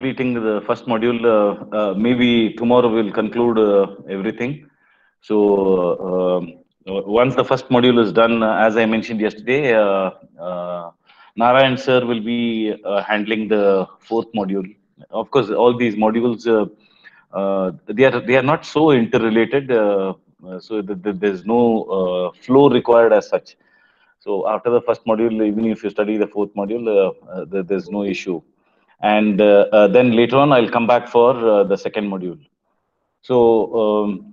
completing the first module. Maybe tomorrow we'll conclude everything. Once the first module is done, as I mentioned yesterday, Narayan sir will be handling the fourth module. Of course, all these modules they are not so interrelated, there's no flow required as such. So after the first module, even if you study the fourth module, there's no issue. And then later on, I'll come back for the second module. So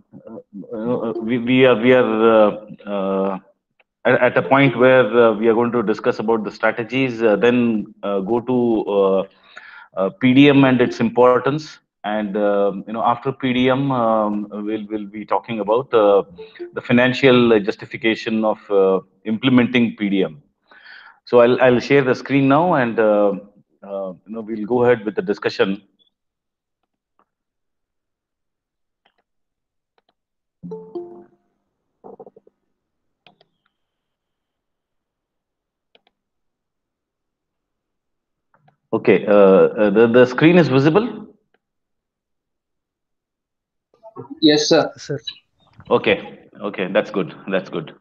we are at a point where we are going to discuss about the strategies, then go to PDM and its importance, and after PDM, we'll be talking about the financial justification of implementing PDM. So I'll share the screen now, and we'll go ahead with the discussion. Okay, the screen is visible. Yes, sir. Sir, Okay, okay, that's good. That's good.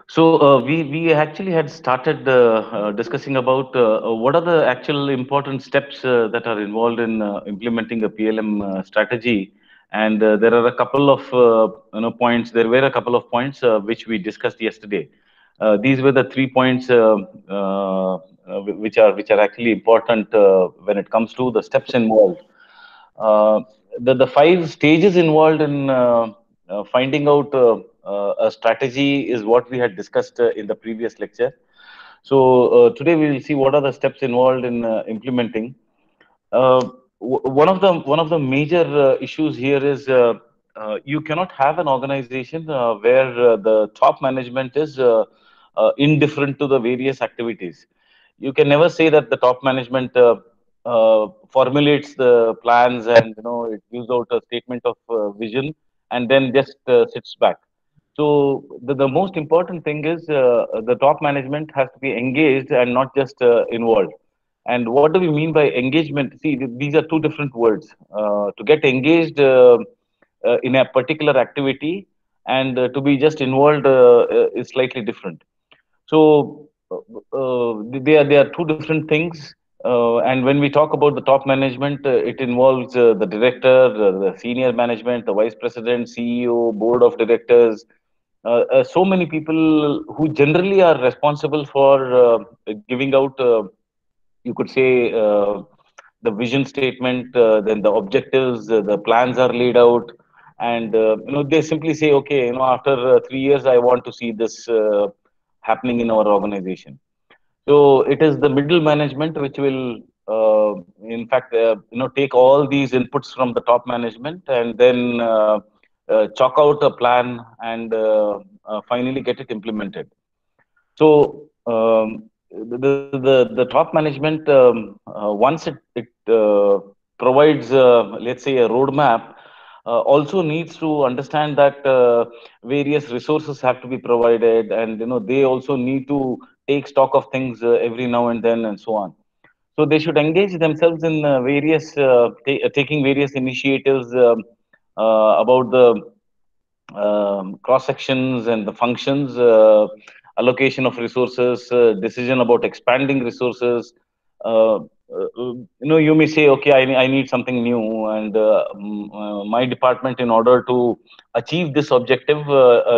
So we actually had started discussing about what are the actual important steps that are involved in implementing a PLM strategy, and there are a couple of points. There were a couple of points which we discussed yesterday. These were the 3 points which are actually important when it comes to the steps involved. Uh, the five stages involved in finding out a strategy is what we had discussed in the previous lecture. So today we will see what are the steps involved in implementing. One of the major issues here is you cannot have an organization where the top management is indifferent to the various activities. You can never say that the top management formulates the plans, and it gives out a statement of vision and then just sits back. So the most important thing is the top management has to be engaged and not just involved. And what do we mean by engagement? See, these are two different words. To get engaged in a particular activity, and to be just involved is slightly different. So they are two different things. And when we talk about the top management, it involves the director, the senior management, the vice president, CEO, board of directors. So many people who generally are responsible for giving out, you could say, the vision statement, then the objectives, the plans are laid out, and they simply say, okay, after 3 years, I want to see this happening in our organization. So it is the middle management which will, in fact, take all these inputs from the top management and then chalk out a plan and finally get it implemented. So the top management, once it provides, let's say, a roadmap, also needs to understand that various resources have to be provided, and they also need to take stock of things every now and then, and so on. So they should engage themselves in various taking various initiatives about the cross sections and the functions, allocation of resources, decision about expanding resources. You may say, okay, I need something new, and my department, in order to achieve this objective,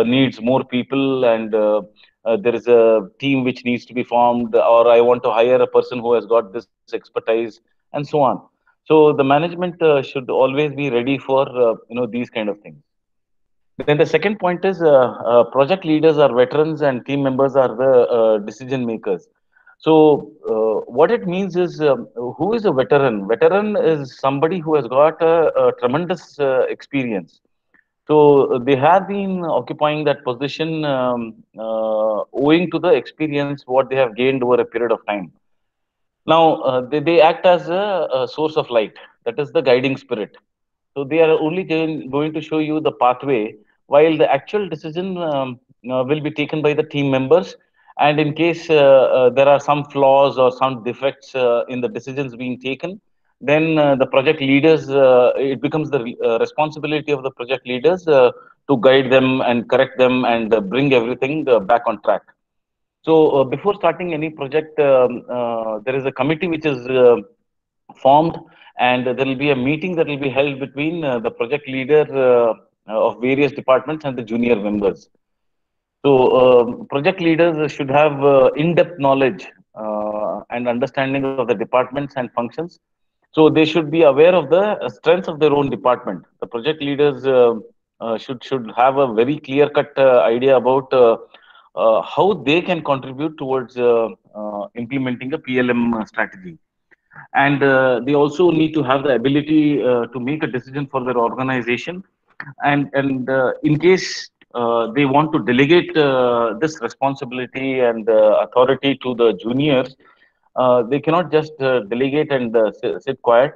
needs more people, and there is a team which needs to be formed, or I want to hire a person who has got this expertise, and so on. So the management should always be ready for these kind of things. Then the second point is project leaders are veterans and team members are the decision makers. So what it means is, who is a veteran? Veteran is somebody who has got a tremendous experience. So they have been occupying that position owing to the experience what they have gained over a period of time. Now, they act as a source of light. That is the guiding spirit. So they are only going to show you the pathway, while the actual decision will be taken by the team members. And in case there are some flaws or some defects in the decisions being taken, then the project leaders, it becomes the responsibility of the project leaders to guide them and correct them and bring everything back on track. So before starting any project, there is a committee which is formed, and there will be a meeting that will be held between the project leader of various departments and the junior members. So, project leaders should have in-depth knowledge and understanding of the departments and functions. So, they should be aware of the strengths of their own department. The project leaders should have a very clear-cut idea about how they can contribute towards implementing a PLM strategy, and they also need to have the ability to make a decision for their organization, and in case they want to delegate this responsibility and authority to the juniors, they cannot just delegate and sit quiet.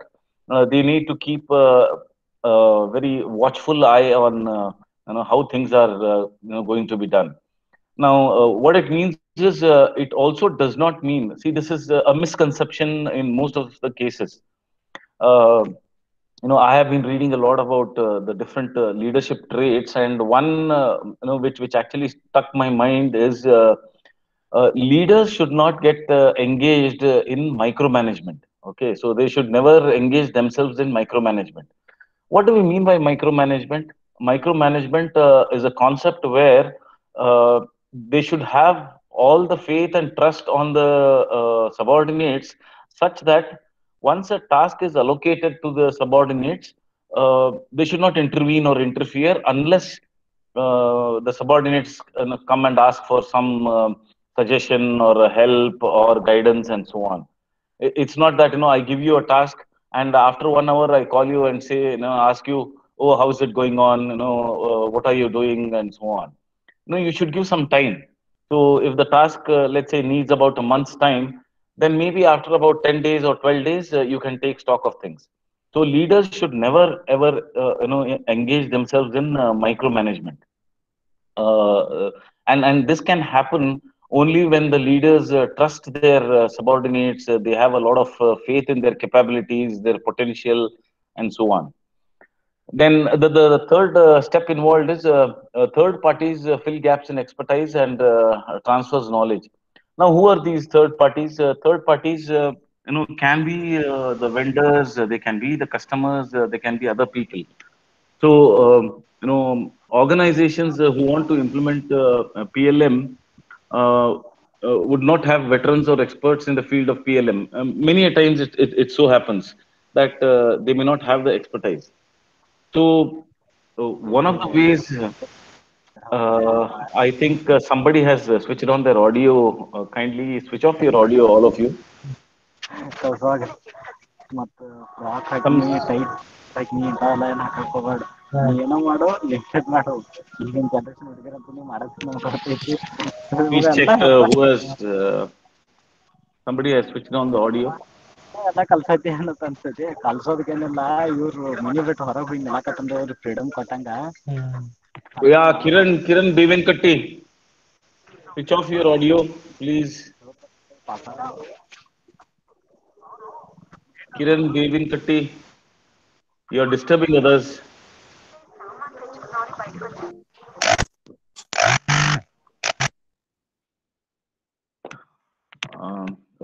They need to keep a very watchful eye on how things are going to be done. Now, what it means is, it also does not mean. See, this is a misconception in most of the cases. Uh, I have been reading a lot about the different leadership traits, and one, which actually stuck my mind is leaders should not get engaged in micromanagement. Okay, so they should never engage themselves in micromanagement. What do we mean by micromanagement? Micromanagement is a concept where they should have all the faith and trust on the subordinates, such that once a task is allocated to the subordinates, they should not intervene or interfere unless the subordinates come and ask for some suggestion or help or guidance and so on. It's not that I give you a task and after 1 hour I call you and say, ask you, oh, how's it going on, what are you doing and so on. You should give some time. So if the task, let's say, needs about a month's time, then maybe after about 10 days or 12 days you can take stock of things. So leaders should never ever engage themselves in micromanagement. And this can happen only when the leaders trust their subordinates. They have a lot of faith in their capabilities, their potential, and so on. Then the third step involved is third parties fill gaps in expertise and transfers knowledge. Now, who are these third parties? Third parties, can be the vendors, they can be the customers, they can be other people. So, organizations who want to implement PLM would not have veterans or experts in the field of PLM. Many a times it so happens that they may not have the expertise. So, one of the ways, I think somebody has switched on their audio. Kindly switch off your audio, all of you. ಕಳ್ಸೋವಾಗ ಮತ್ತು frock Some ಹಾಕಿ tight ಹಾಕಿ ಇಂಥವೆಲ್ಲ ಏನು ಹಾಕಕ್ ಹೋಗ್ಬೇಡ. ನೀ ಏನೋ ಮಾಡು, limited ಮಾಡು. ಈಗಿನ ಜನರೇಷನ್ ಹುಡುಗಿರಂತೂ ನೀವು ಮಾಡಕ್ಕೆ ನಮ್ಗೆ ಬರ್ತೈತಿ. please check ಎಲ್ಲ who has somebody has switched on the audio. ಎಲ್ಲ ಕಲ್ಸೈತಿ ಅನ್ನತ್ ಅನ್ಸೈತಿ. ಕಲ್ಸೋದಕ್ಕೇನಿಲ್ಲ, ಇವ್ರು ಮನಿ ಬಿಟ್ಟು ಹೊರಗೆ ಹೋಗಿ ನಿಲ್ಲಕತ್ತಂದ್ರೆ ಅವ್ರಿಗೆ ಫ್ರೀಡಮ್ ಕೊಟ್ಟಂಗ. Yeah, Kiran Bevenkatti, switch off your audio, please. Kiran Bevenkatti, you're disturbing others.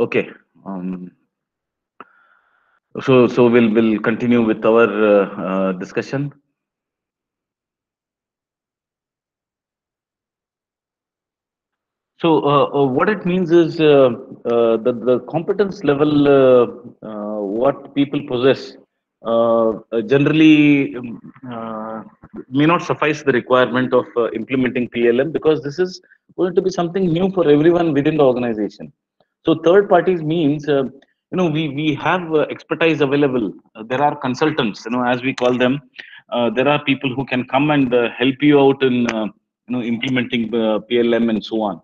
Okay. So we'll continue with our discussion. So what it means is the competence level what people possess generally may not suffice the requirement of implementing PLM, because this is going to be something new for everyone within the organization. So third parties means we have expertise available. There are consultants, as we call them. There are people who can come and help you out in implementing PLM and so on.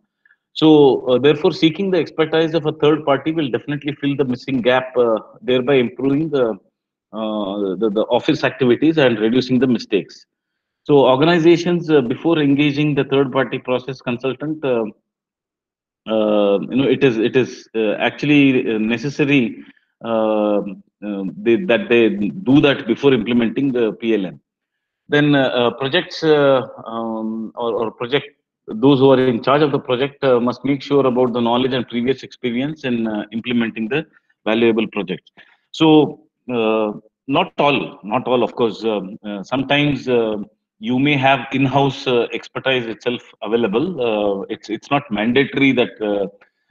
So, therefore, seeking the expertise of a third party will definitely fill the missing gap, thereby improving the office activities and reducing the mistakes. So, organizations, before engaging the third party process consultant, it is actually necessary they do that before implementing the PLM. Then projects or project those who are in charge of the project must make sure about the knowledge and previous experience in implementing the valuable projects. So not all of course. Sometimes you may have in-house expertise itself available. It's not mandatory that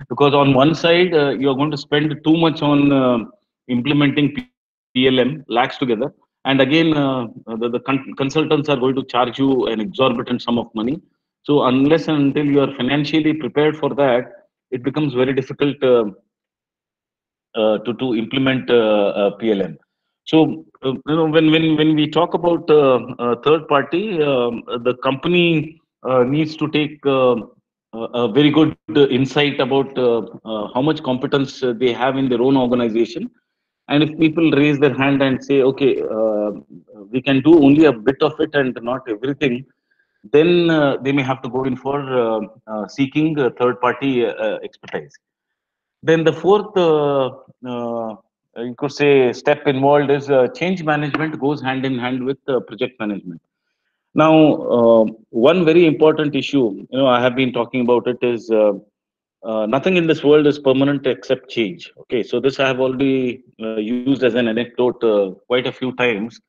because on one side you are going to spend too much on implementing PLM lakhs together, and again the consultants are going to charge you an exorbitant sum of money. So unless and until you are financially prepared for that, it becomes very difficult to implement PLM. So when we talk about third party, the company needs to take a very good insight about how much competence they have in their own organization. And if people raise their hand and say, okay, we can do only a bit of it and not everything, then they may have to go in for seeking third party expertise. Then the fourth, you could say, step involved is change management goes hand in hand with project management. Now, one very important issue, I have been talking about it is nothing in this world is permanent except change. Okay, so this I have already used as an anecdote quite a few times.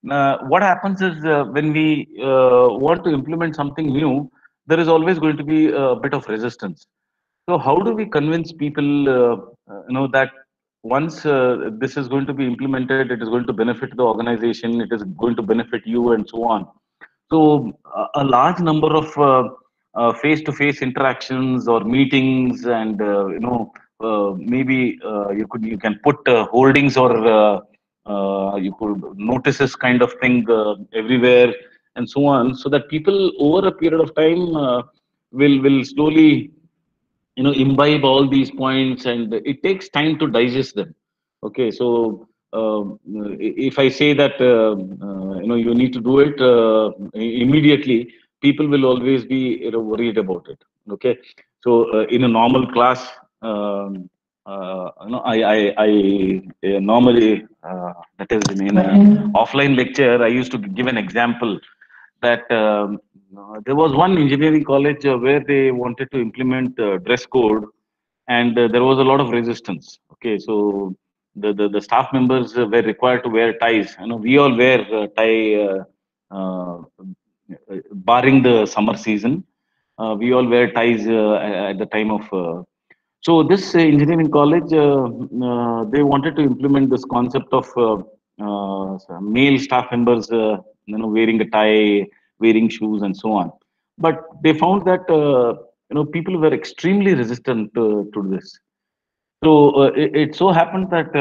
What happens is when we want to implement something new, there is always going to be a bit of resistance. So how do we convince people, that once this is going to be implemented, it is going to benefit the organization, it is going to benefit you, and so on. So a large number of face-to-face interactions or meetings, and maybe you can put holdings or you could notices kind of thing everywhere, and so on, so that people over a period of time will slowly imbibe all these points, and it takes time to digest them. Okay, so if I say that you need to do it immediately, people will always be worried about it. Okay, so in a normal class, I normally that is in an offline lecture, I used to give an example that there was one engineering college where they wanted to implement dress code, and there was a lot of resistance. Okay, so the staff members were required to wear ties. We all wear tie, barring the summer season. We all wear ties at the time of. So this engineering college, they wanted to implement this concept of male staff members, wearing a tie, wearing shoes, and so on. But they found that people were extremely resistant to this. So it so happened that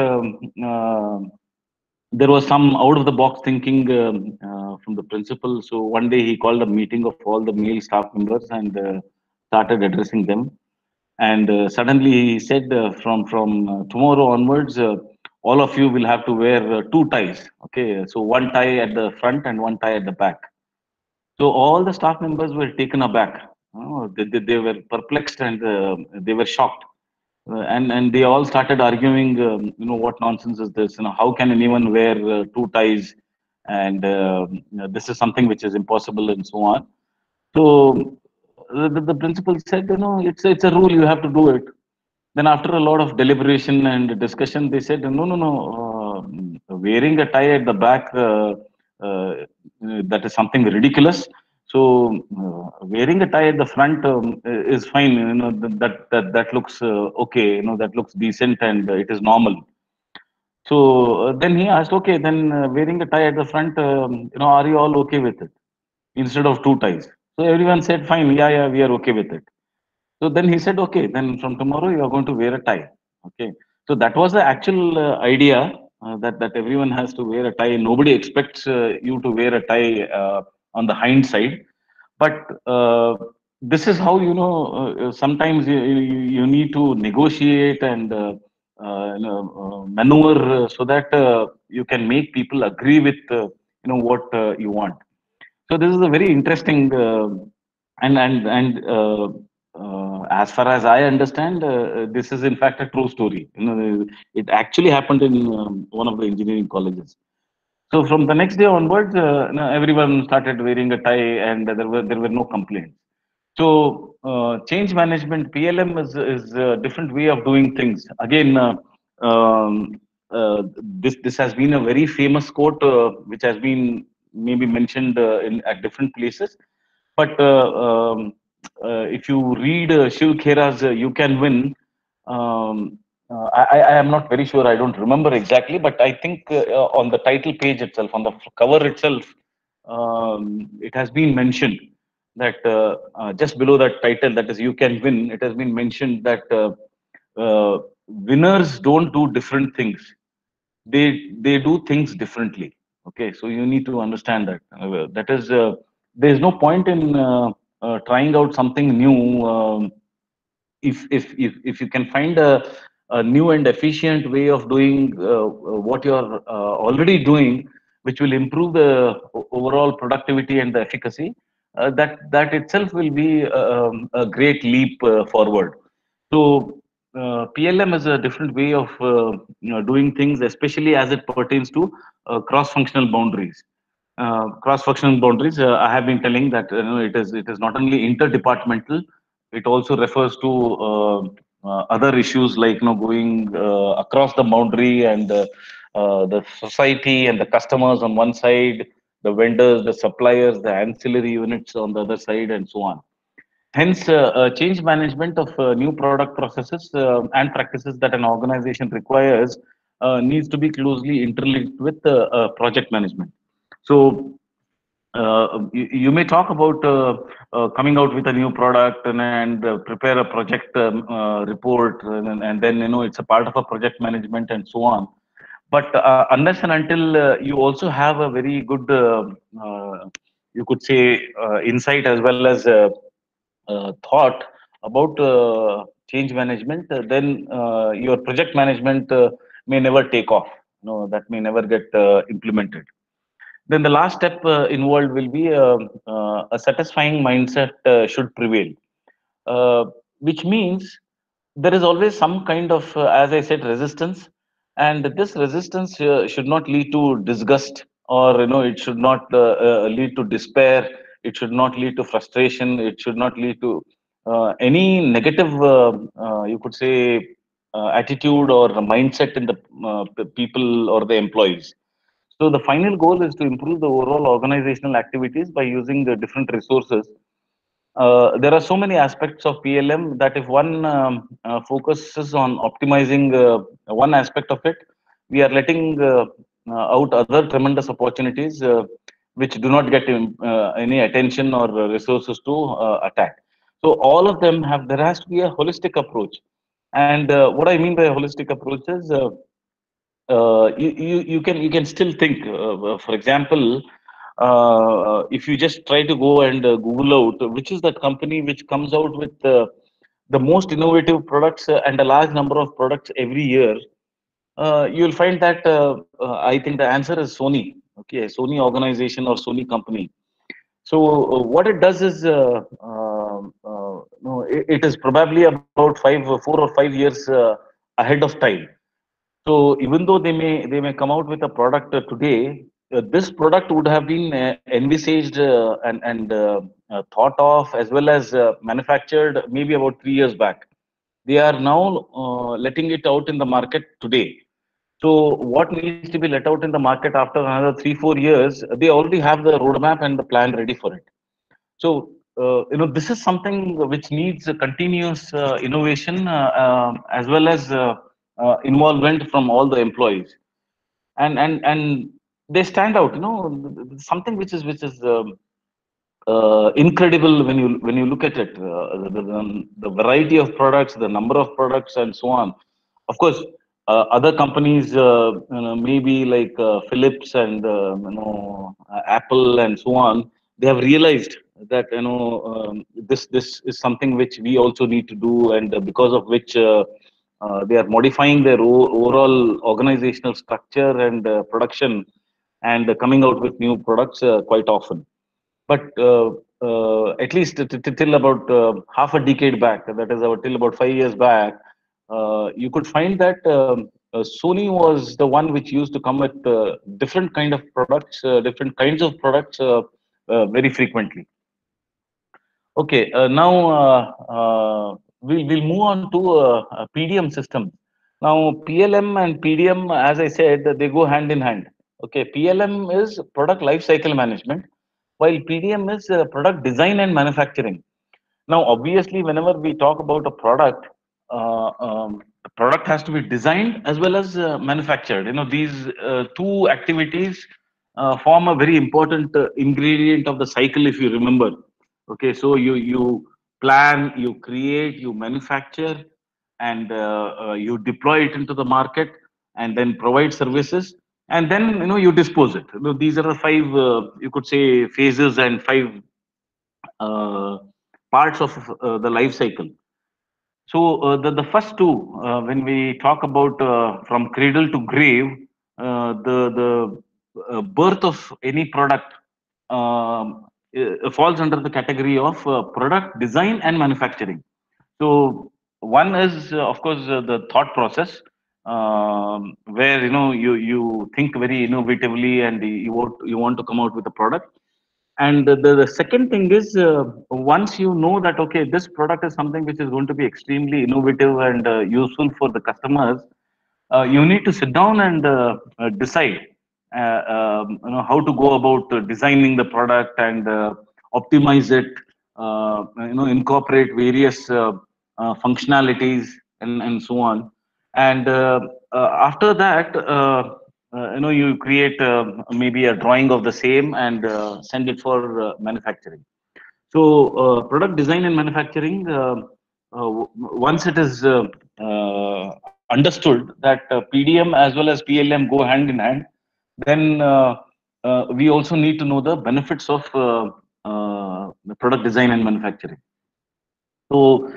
there was some out of the box thinking from the principal. So one day he called a meeting of all the male staff members and started addressing them. And suddenly he said, from tomorrow onwards, all of you will have to wear two ties. Okay, so one tie at the front and one tie at the back. So all the staff members were taken aback. They were perplexed, and they were shocked. And they all started arguing, what nonsense is this? How can anyone wear two ties? And this is something which is impossible, and so on. So the principal said, it's a rule, you have to do it. Then after a lot of deliberation and discussion, they said, no, wearing a tie at the back, that is something ridiculous. So wearing a tie at the front is fine. That looks okay. That looks decent, and it is normal. So then he asked, okay, then wearing a tie at the front, are you all okay with it instead of two ties? So everyone said, fine, yeah, we are okay with it. So then he said, okay, then from tomorrow you are going to wear a tie. Okay. So that was the actual idea, that everyone has to wear a tie. Nobody expects you to wear a tie on the hind side. But this is how, sometimes you need to negotiate and maneuver so that you can make people agree with, what you want. So this is a very interesting and as far as I understand, this is in fact a true story. It actually happened in one of the engineering colleges. So from the next day onwards, everyone started wearing a tie, and there were no complaints. So change management (PLM) is a different way of doing things. Again, um, this has been a very famous quote, which has been maybe mentioned in at different places. But if you read Shiv Khera's "You Can Win," um, I am not very sure. I don't remember exactly, but I think on the title page itself, on the cover itself, it has been mentioned that just below that title, that is "You Can Win," it has been mentioned that winners don't do different things. They do things differently. Okay, so you need to understand that. That is, there is no point in trying out something new. If you can find a new and efficient way of doing what you're already doing, which will improve the overall productivity and the efficacy, that itself will be a great leap forward. So PLM is a different way of doing things, especially as it pertains to cross-functional boundaries. Cross-functional boundaries. I have been telling that it is not only interdepartmental. It also refers to other issues like going across the boundary, and the society and the customers on one side, the vendors, the suppliers, the ancillary units on the other side, and so on. Hence, change management of new product processes and practices that an organization requires needs to be closely interlinked with project management. So, you may talk about coming out with a new product, and prepare a project report, and then it's a part of a project management and so on. But unless and until you also have a very good, you could say, insight as well as thought about change management, then your project management may never take off. That may never get implemented. Then the last step involved will be a satisfying mindset should prevail, uh, which means there is always some kind of, as I said, resistance, and this resistance should not lead to disgust, or it should not lead to despair. It should not lead to frustration. It should not lead to any negative, you could say, attitude or mindset in the people or the employees. So the final goal is to improve the overall organizational activities by using the different resources. There are so many aspects of PLM that if one focuses on optimizing one aspect of it, we are letting out other tremendous opportunities which do not get any attention or resources to attack. So all of them have, there has to be a holistic approach. And what I mean by a holistic approach is, you can still think. For example, if you just try to go and Google out which is that company which comes out with the most innovative products and a large number of products every year, you'll find that I think the answer is Sony. Okay, Sony organization or Sony company. So what it does is, no, it is probably about 4 or 5 years ahead of time. So even though they may come out with a product today, this product would have been envisaged and thought of as well as manufactured maybe about 3 years back. They are now letting it out in the market today. So what needs to be let out in the market after another 3 4 years? They already have the roadmap and the plan ready for it. So this is something which needs a continuous innovation, as well as involvement from all the employees, and they stand out. Something which is incredible when you look at it. The variety of products, the number of products, and so on. Of course, other companies, maybe like Philips and Apple and so on, they have realized that this is something which we also need to do, and because of which they are modifying their overall organizational structure and production, and coming out with new products quite often. But at least till about half a decade back, that is about till about 5 years back, you could find that Sony was the one which used to come with different kind of products, different kinds of products very frequently. Okay, now we'll move on to PDM system. Now PLM and PDM, as I said, they go hand in hand. Okay, PLM is product life cycle management, while PDM is product design and manufacturing. Now, obviously, whenever we talk about a product, the product has to be designed as well as manufactured. You know, these two activities form a very important ingredient of the cycle, if you remember. Okay, so you plan, you create, you manufacture, and you deploy it into the market, and then provide services, and then you dispose it. These are the five, you could say, phases and five uh, parts of the life cycle. So the first two, when we talk about from cradle to grave, the birth of any product falls under the category of product design and manufacturing. So one is, of course, the thought process, where you think very innovatively and you want to come out with a product. And the second thing is, once you know that, okay, this product is something which is going to be extremely innovative and useful for the customers, you need to sit down and decide how to go about designing the product and optimize it, incorporate various functionalities and so on. And after that, you create maybe a drawing of the same and send it for manufacturing. So product design and manufacturing, once it is understood that PDM as well as PLM go hand in hand, then we also need to know the benefits of the product design and manufacturing. So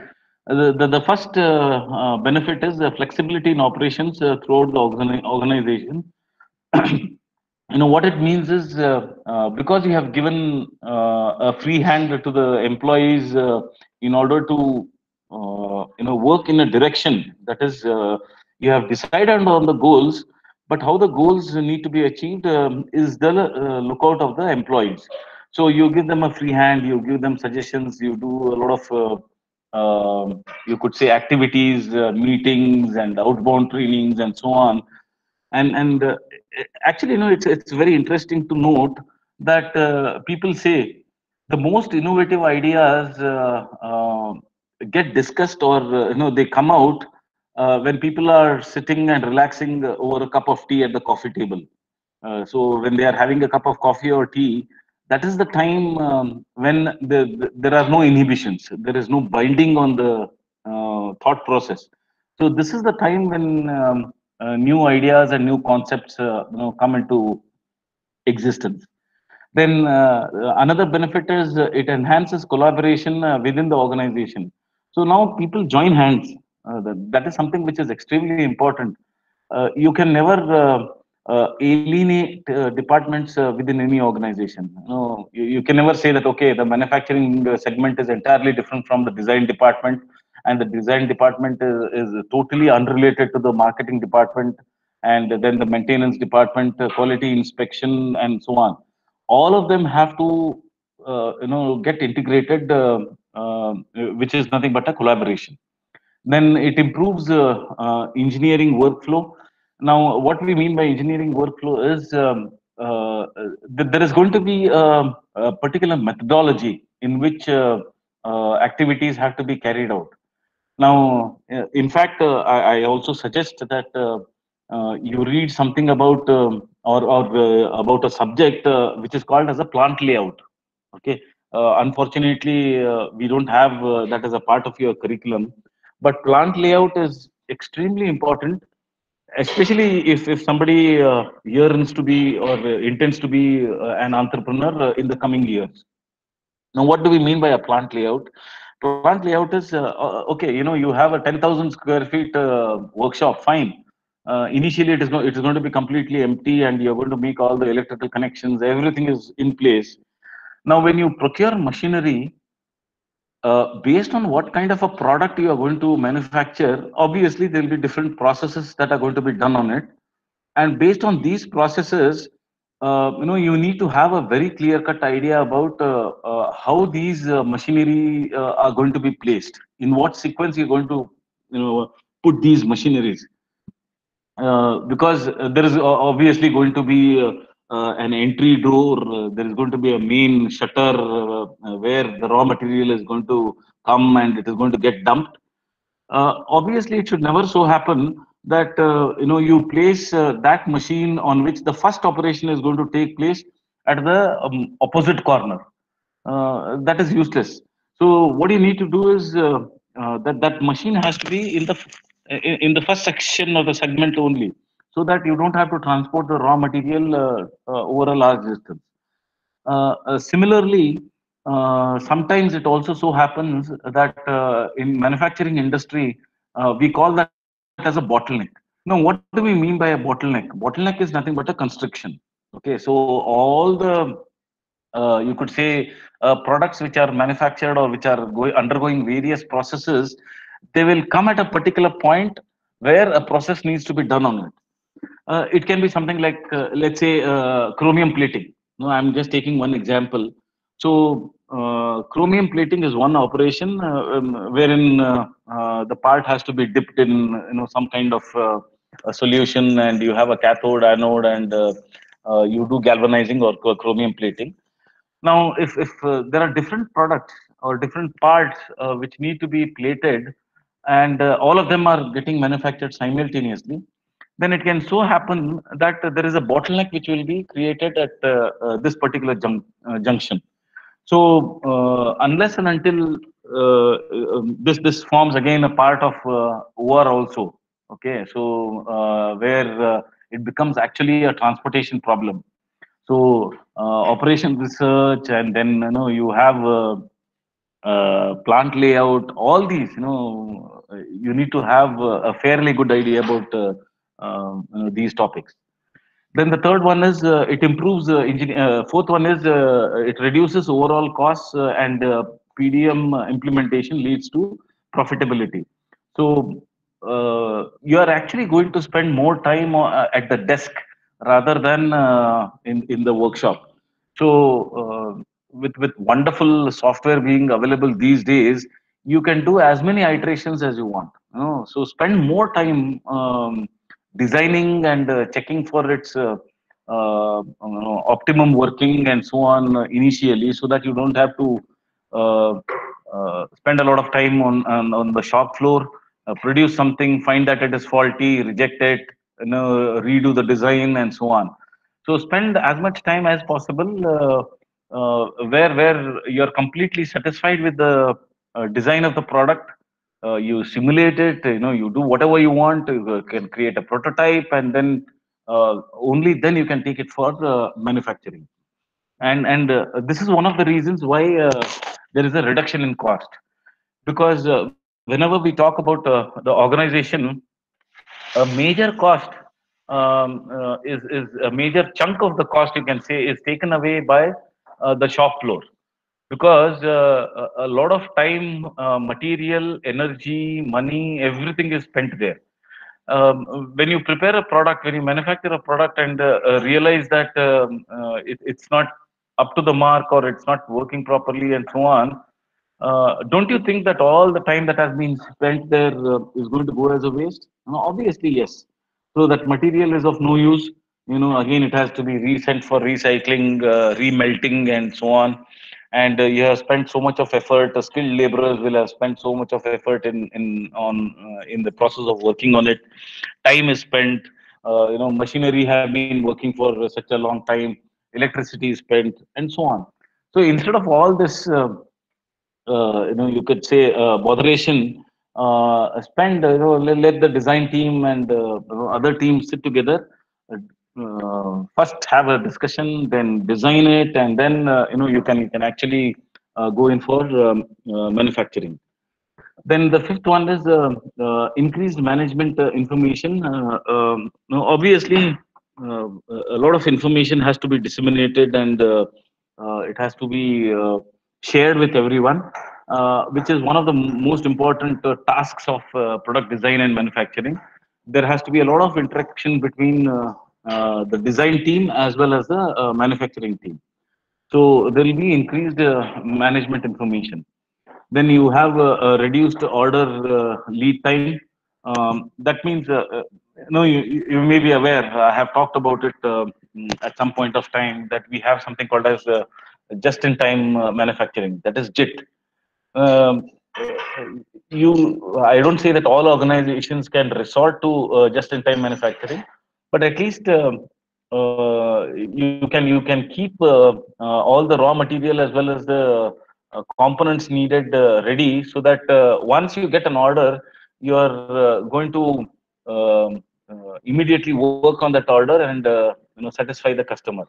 the first benefit is flexibility in operations throughout the organization. What it means is, because you have given a free hand to the employees in order to work in a direction, that is, you have decided on the goals, but how the goals need to be achieved is the lookout of the employees. So you give them a free hand, you give them suggestions, you do a lot of you could say activities, meetings and outbound trainings and so on. And actually, it's very interesting to note that people say the most innovative ideas get discussed, or they come out when people are sitting and relaxing over a cup of tea at the coffee table. So when they are having a cup of coffee or tea, that is the time when there are no inhibitions, there is no binding on the thought process. So this is the time when new ideas and new concepts come into existence. Then another benefit is it enhances collaboration within the organization. So now people join hands. That is something which is extremely important. You can never alienate departments within any organization. You can never say that, okay, the manufacturing segment is entirely different from the design department, and the design department is totally unrelated to the marketing department, and then the maintenance department, quality inspection, and so on. All of them have to get integrated, which is nothing but a collaboration. Then it improves engineering workflow. Now, what we mean by engineering workflow is, there is going to be a particular methodology in which activities have to be carried out. Now, in fact, I also suggest that you read something about, or about a subject which is called as a plant layout. Okay. Unfortunately, we don't have that as a part of your curriculum, but plant layout is extremely important, especially if somebody yearns to be, or intends to be an entrepreneur in the coming years. Now, what do we mean by a plant layout? Plant layout is, okay, you have a 10,000 square feet workshop, fine. Initially, it is going to be completely empty, and you're going to make all the electrical connections. Everything is in place. Now, when you procure machinery, based on what kind of a product you are going to manufacture, obviously there will be different processes that are going to be done on it. And based on these processes, you need to have a very clear cut idea about how these machinery are going to be placed, in what sequence you're going to put these machineries, because there is obviously going to be an entry door, there is going to be a main shutter where the raw material is going to come and it is going to get dumped. Obviously, it should never so happen that you place that machine on which the first operation is going to take place at the opposite corner. That is useless. So what you need to do is that machine has to be in the first section of the segment only, so that you don't have to transport the raw material over a large distance. Similarly, sometimes it also so happens that in manufacturing industry, we call that as a bottleneck. Now, what do we mean by a bottleneck? Bottleneck is nothing but a constriction. Okay, so all the you could say products which are manufactured or which are undergoing various processes, they will come at a particular point where a process needs to be done on it. It can be something like, let's say, chromium plating. No, I'm just taking one example. So, chromium plating is one operation wherein the part has to be dipped in, some kind of a solution, and you have a cathode, anode, and you do galvanizing or chromium plating. Now, if there are different products or different parts which need to be plated, and all of them are getting manufactured simultaneously, then it can so happen that there is a bottleneck which will be created at this particular junction. So, unless and until this forms again a part of OR also, okay, so where it becomes actually a transportation problem. So operation research, and then you have plant layout. All these, you need to have a fairly good idea about these topics. Then the third one is it improves engineer. Fourth one is it reduces overall costs, and PDM implementation leads to profitability. So you are actually going to spend more time at the desk rather than in the workshop. So with wonderful software being available these days, you can do as many iterations as you want. So spend more time designing and checking for its optimum working and so on initially, so that you don't have to uh, spend a lot of time on the shop floor, produce something, find that it is faulty, reject it, redo the design and so on. So spend as much time as possible where you're completely satisfied with the design of the product. You simulate it, you do whatever you want. You can create a prototype, and then only then you can take it for manufacturing. And this is one of the reasons why there is a reduction in cost, because whenever we talk about the organization, a major cost is a major chunk of the cost, you can say, is taken away by the shop floor, because a lot of time, material, energy, money, everything is spent there. When you prepare a product, when you manufacture a product, and realize that it's not up to the mark, or it's not working properly and so on, don't you think that all the time that has been spent there is going to go as a waste? Obviously, yes. So that material is of no use. Again, it has to be resent for recycling, remelting, and so on. And you have spent so much of effort. Skilled laborers will have spent so much of effort in the process of working on it. Time is spent. Machinery have been working for such a long time. Electricity is spent, and so on. So instead of all this, you could say botheration, spend, let the design team and other teams sit together, first have a discussion, then design it, and then you can actually go in for manufacturing. Then the fifth one is increased management information. Obviously, a lot of information has to be disseminated, and It has to be shared with everyone, which is one of the most important tasks of product design and manufacturing. There has to be a lot of interaction between the design team as well as the manufacturing team. So there will be increased management information. Then you have a reduced order lead time. That means, you may be aware, I have talked about it at some point of time, that we have something called as just-in-time manufacturing, that is JIT. Um, I don't say that all organizations can resort to just-in-time manufacturing, but at least you can keep all the raw material as well as the components needed ready, so that once you get an order, you are going to immediately work on that order and satisfy the customer.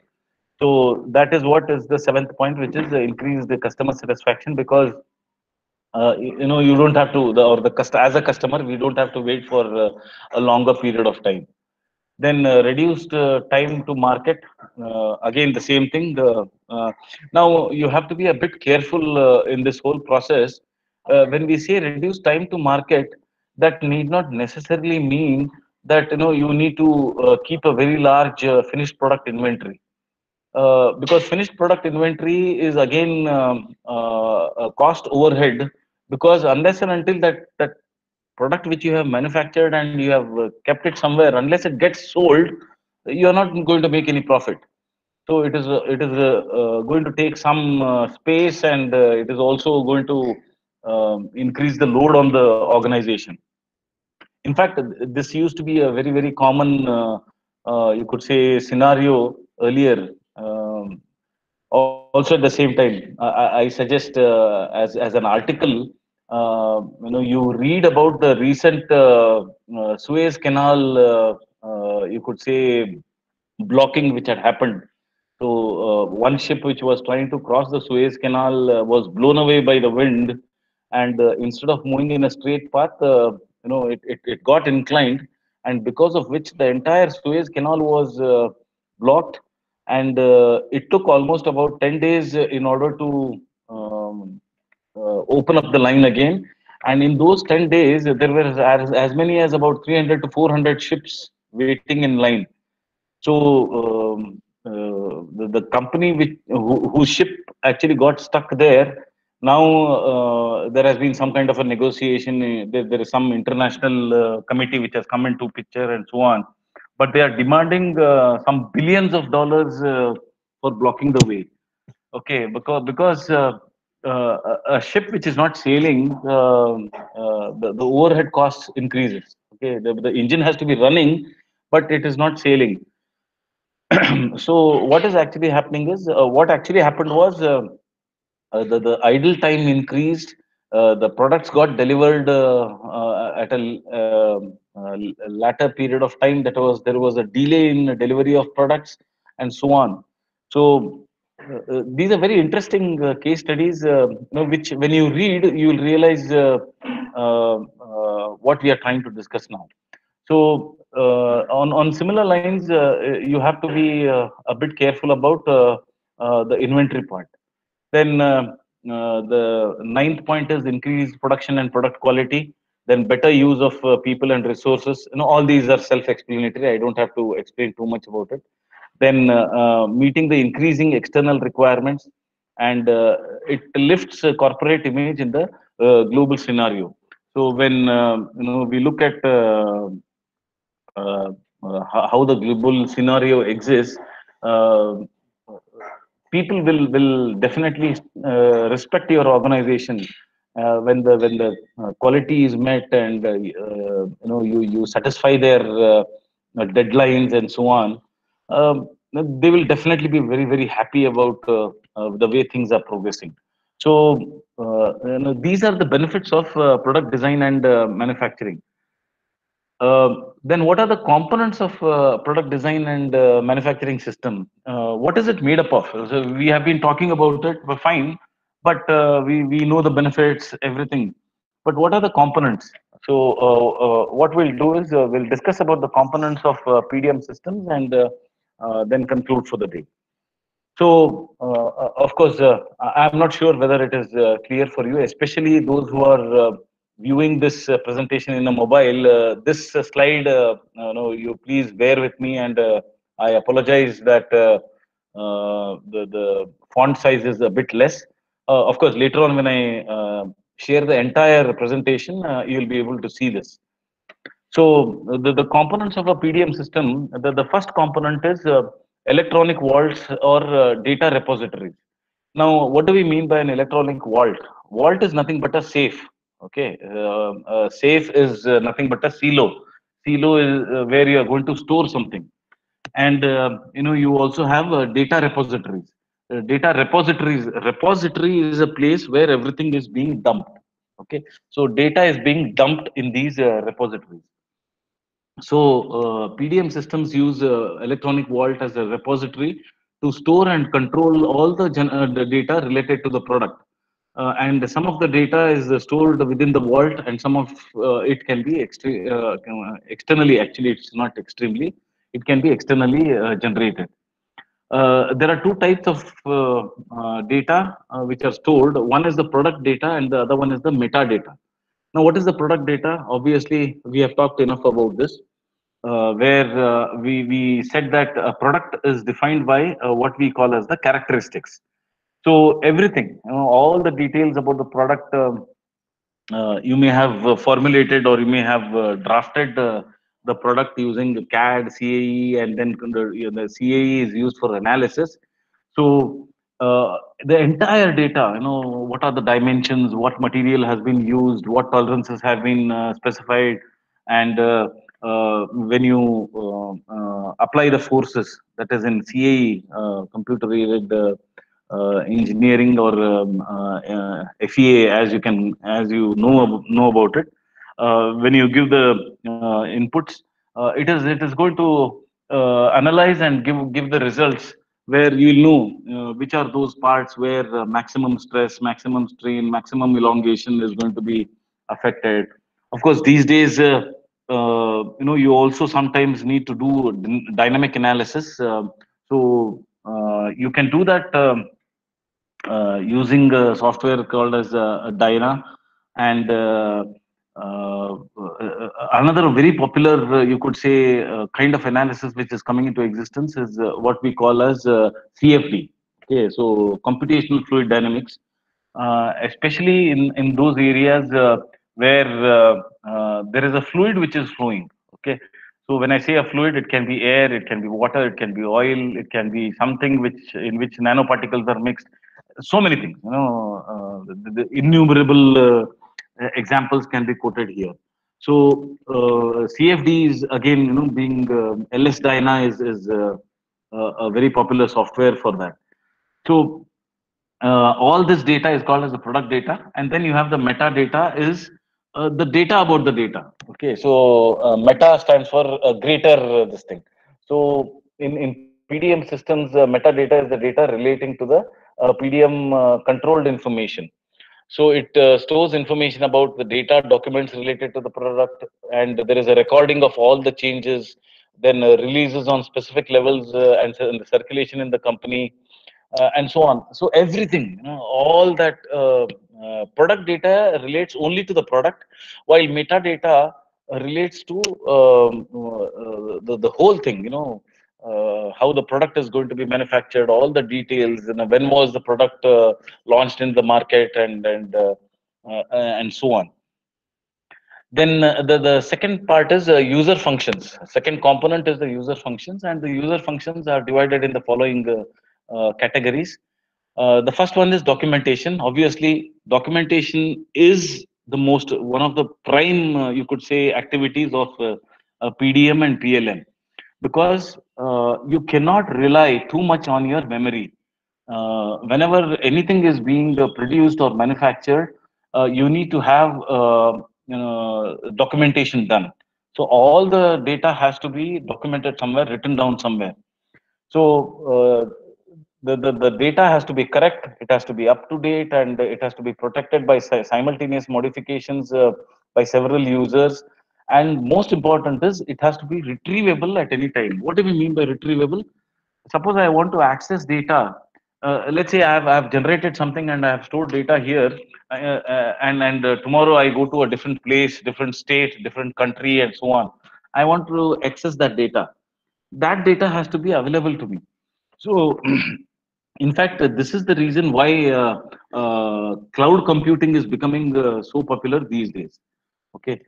So that is what is the seventh point, which is increase the customer satisfaction, because you don't have to, as a customer, we don't have to wait for a longer period of time. Then reduced time to market. Again, the same thing. Now you have to be a bit careful in this whole process. When we say reduce time to market, that need not necessarily mean that you need to keep a very large finished product inventory, because finished product inventory is again a cost overhead, because unless and until that product which you have manufactured and you have kept it somewhere, unless it gets sold, you are not going to make any profit. So it is going to take some space, and it is also going to increase the load on the organization. In fact, this used to be a very, very common, you could say, scenario earlier. Also, at the same time, I suggest as an article, you read about the recent Suez Canal, you could say, blocking which had happened. So one ship which was trying to cross the Suez Canal was blown away by the wind, and instead of moving in a straight path, it got inclined, and because of which the entire Suez Canal was blocked, and it took almost about 10 days in order to open up the line again. And in those 10 days, there were as many as about 300 to 400 ships waiting in line. So the company whose ship actually got stuck there, now there has been some kind of a negotiation. There is some international committee which has come into picture and so on, but they are demanding some billions of dollars for blocking the way. Okay, because a ship which is not sailing, the overhead costs increases. Okay, the engine has to be running, but it is not sailing. So what is actually happening is, what actually happened was, the idle time increased. The products got delivered at a latter period of time. That was There was a delay in the delivery of products and so on. So these are very interesting case studies, which when you read, you will realize what we are trying to discuss now. So on similar lines, you have to be a bit careful about the inventory part. Then the ninth point is increased production and product quality. Then better use of people and resources. All these are self-explanatory. I don't have to explain too much about it. Then meeting the increasing external requirements, and it lifts corporate image in the global scenario. So when we look at uh, how the global scenario exists, uh, people will definitely respect your organization when the quality is met, and you satisfy their deadlines and so on. Um, they will definitely be very, very happy about the way things are progressing. So these are the benefits of product design and manufacturing. Then what are the components of product design and manufacturing system? What is it made up of? So we have been talking about it, but fine, but we know the benefits, everything. But what are the components? So what we'll do is, we'll discuss about the components of PDM systems, and then conclude for the day. So, of course, I'm not sure whether it is clear for you, especially those who are viewing this presentation in a mobile. This slide, no, you please bear with me, and I apologize that the font size is a bit less. Of course, later on when I share the entire presentation, you'll be able to see this. So the components of a PDM system, the first component is electronic vaults or data repositories. Now, what do we mean by an electronic vault? Vault is nothing but a safe. Okay, safe is nothing but a silo. Silo is where you are going to store something, and you also have data repositories. Data repository is a place where everything is being dumped. Okay, so data is being dumped in these repositories. So PDM systems use electronic vault as a repository to store and control all the data related to the product. And some of the data is stored within the vault, and some of it can be externally. Actually, it's not extremely. It can be externally generated. There are two types of data which are stored. One is the product data, and the other one is the metadata. Now, what is the product data? Obviously, we have talked enough about this, where we said that a product is defined by what we call as the characteristics. So everything, all the details about the product, you may have formulated, or you may have drafted the product using CAD, CAE, and then the CAE is used for analysis. So the entire data, what are the dimensions, what material has been used, what tolerances have been specified, and when you apply the forces, that is in CAE, computer aided engineering, or FEA, as you know about it. When you give the inputs, it is going to analyze and give the results, where you will know which are those parts where maximum stress, maximum strain, maximum elongation is going to be affected. Of course, these days, you also sometimes need to do dynamic analysis. So you can do that using a software called as Dyna, and another very popular, you could say, kind of analysis which is coming into existence is what we call as CFD. Okay, so computational fluid dynamics, especially in those areas where there is a fluid which is flowing. Okay, so when I say a fluid, it can be air, it can be water, it can be oil, it can be something in which nanoparticles are mixed. So many things, the innumerable examples can be quoted here. So CFD is again, being LS Dyna is a very popular software for that. So all this data is called as the product data, and then you have the metadata, is the data about the data. Okay, so meta stands for greater, this thing. So in PDM systems, metadata is the data relating to the PDM controlled information. So it stores information about the data, documents related to the product, and there is a recording of all the changes, then releases on specific levels, and the circulation in the company, and so on. So everything, all that product data relates only to the product, while metadata relates to the whole thing. How the product is going to be manufactured, all the details, when was the product launched in the market, and so on. Then the second part is user functions. Second component is the user functions, and the user functions are divided in the following categories. The first one is documentation. Obviously, documentation is the one of the prime, you could say, activities of PDM and PLM, because you cannot rely too much on your memory. Whenever anything is being produced or manufactured, you need to have documentation done. So all the data has to be documented somewhere, written down somewhere. So the data has to be correct, it has to be up to date, and it has to be protected by simultaneous modifications by several users. And most important is, it has to be retrievable at any time. What do we mean by retrievable? Suppose I want to access data. Let's say I've generated something and I have stored data here, and tomorrow I go to a different place, different state, different country, and so on. I want to access that data. That data has to be available to me. So, in fact, this is the reason why cloud computing is becoming so popular these days. Okay,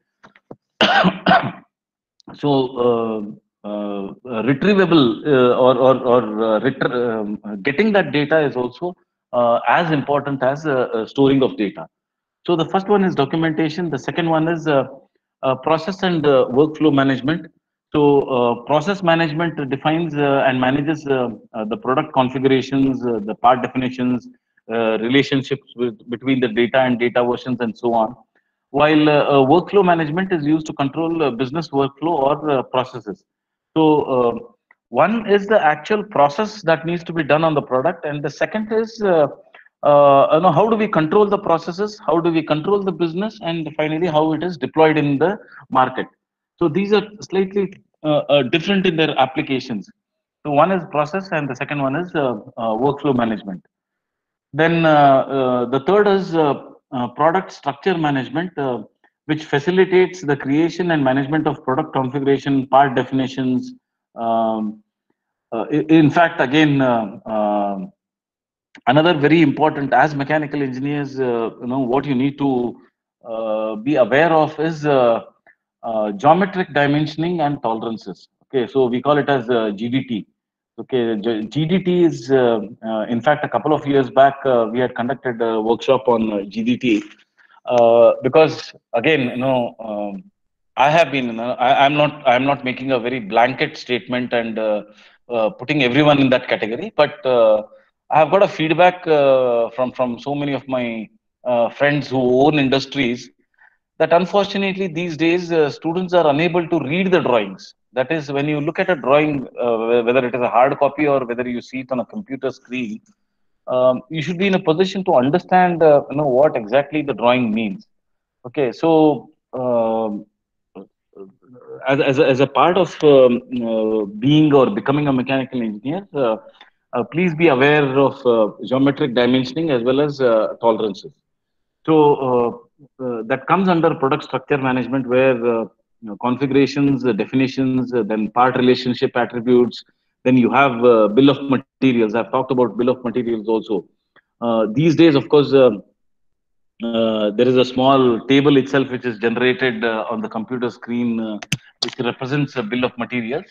so retrievable getting that data is also as important as storing of data. So the first one is documentation. The second one is process and workflow management. So process management defines and manages the product configurations, the part definitions, relationships between the data and data versions, and so on. While workflow management is used to control business workflow or processes. So one is the actual process that needs to be done on the product, and the second is how do we control the processes, how do we control the business, and finally how it is deployed in the market. So these are slightly different in their applications. So one is process and the second one is workflow management. Then the third is product structure management, which facilitates the creation and management of product configuration, part definitions. Um, in fact, again, another very important as mechanical engineers, what you need to be aware of is geometric dimensioning and tolerances. Okay, so we call it as GDT. Okay, GDT is, in fact, a couple of years back, we had conducted a workshop on GDT because, again, I have been, I'm not making a very blanket statement and putting everyone in that category, but I have got a feedback from so many of my friends who own industries that unfortunately these days students are unable to read the drawings. That is, when you look at a drawing, whether it is a hard copy or whether you see it on a computer screen, you should be in a position to understand, what exactly the drawing means. Okay, so as a part of being or becoming a mechanical engineer, please be aware of geometric dimensioning as well as tolerances. So that comes under product structure management, where configurations, definitions, then part relationship attributes. Then you have bill of materials. I've talked about bill of materials also. These days, of course, there is a small table itself which is generated on the computer screen, which represents a bill of materials.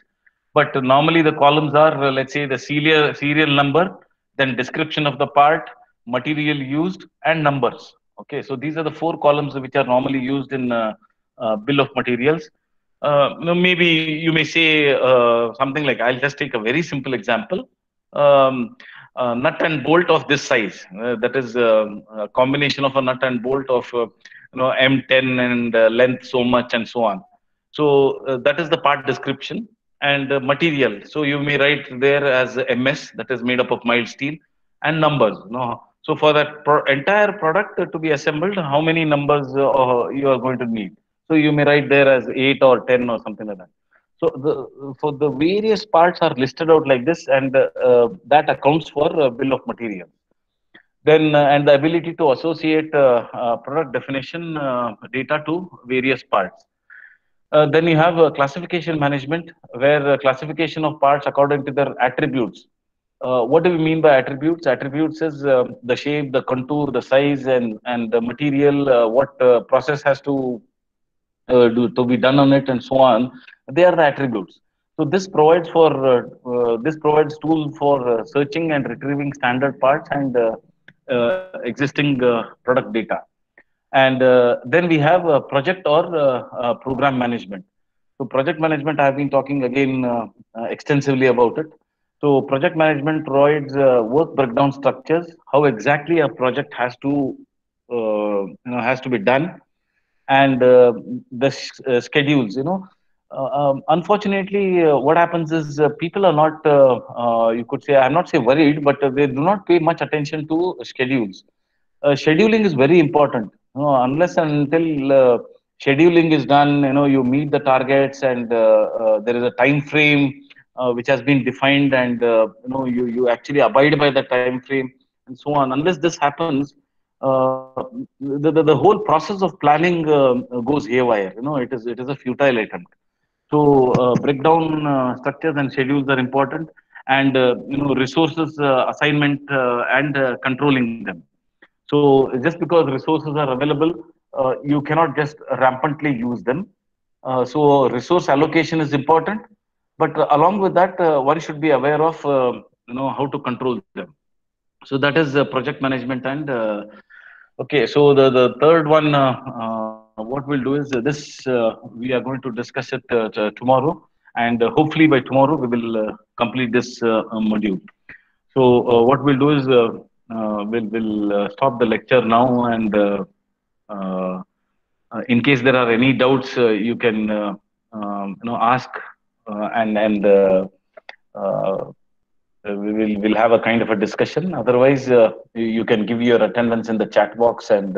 But normally the columns are, let's say, the serial number, then description of the part, material used, and numbers. Okay, so these are the four columns which are normally used in bill of materials. Maybe you may say something like, I'll just take a very simple example. Nut and bolt of this size, that is a combination of a nut and bolt of M10 and length so much and so on. So that is the part description. And material, so you may write there as MS, that is made up of mild steel, and numbers. No, so for that entire product to be assembled, how many numbers you are going to need? So you may write there as 8 or 10 or something like that. So for the various parts are listed out like this, and that accounts for bill of materials. Then and the ability to associate product definition data to various parts. Then you have classification management, where classification of parts according to their attributes. What do we mean by attributes? Attributes is the shape, the contour, the size, and the material. What process has to be done on it, and so on. They are the attributes. So this provides tool for searching and retrieving standard parts and existing product data. And then we have project or program management. So project management, I have been talking again extensively about it. So project management provides work breakdown structures, how exactly a project has to be done, and the schedules. Unfortunately, what happens is people are not. You could say, I'm not say worried, but they do not pay much attention to schedules. Scheduling is very important. Unless and until scheduling is done, you meet the targets, and there is a time frame. which has been defined, and you actually abide by the time frame and so on. Unless this happens, the whole process of planning goes haywire. It is a futile attempt. So breakdown structures and schedules are important, and resources assignment and controlling them. So just because resources are available, you cannot just rampantly use them. So resource allocation is important, but along with that, one should be aware of how to control them. So that is project management. And okay, so the third one, what we'll do is we are going to discuss it tomorrow, and hopefully by tomorrow we will complete this module. So what we'll do is we'll stop the lecture now, and uh, in case there are any doubts, you can ask, and uh, we'll have a kind of a discussion. Otherwise, you can give your attendance in the chat box, and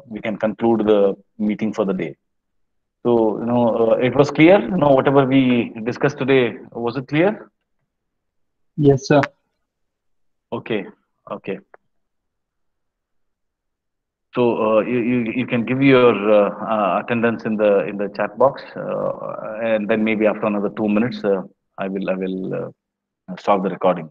we can conclude the meeting for the day. So it was clear. Whatever we discussed today, was it clear? Yes, sir. Okay. Okay. So you can give your attendance in the chat box, and then maybe after another 2 minutes, I will stop the recording.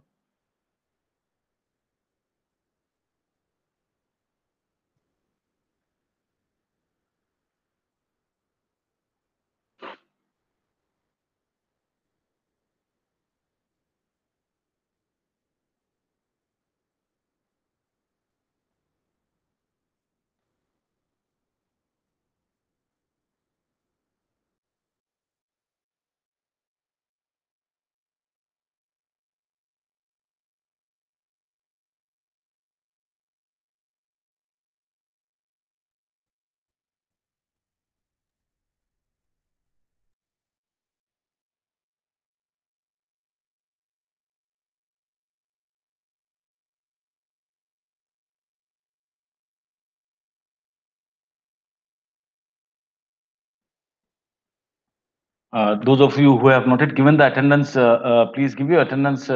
Those of you who have not yet given the attendance, please give your attendance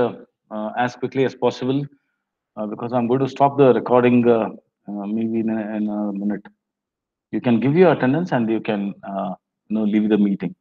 as quickly as possible, because I'm going to stop the recording maybe in a minute. You can give your attendance, and you can leave the meeting.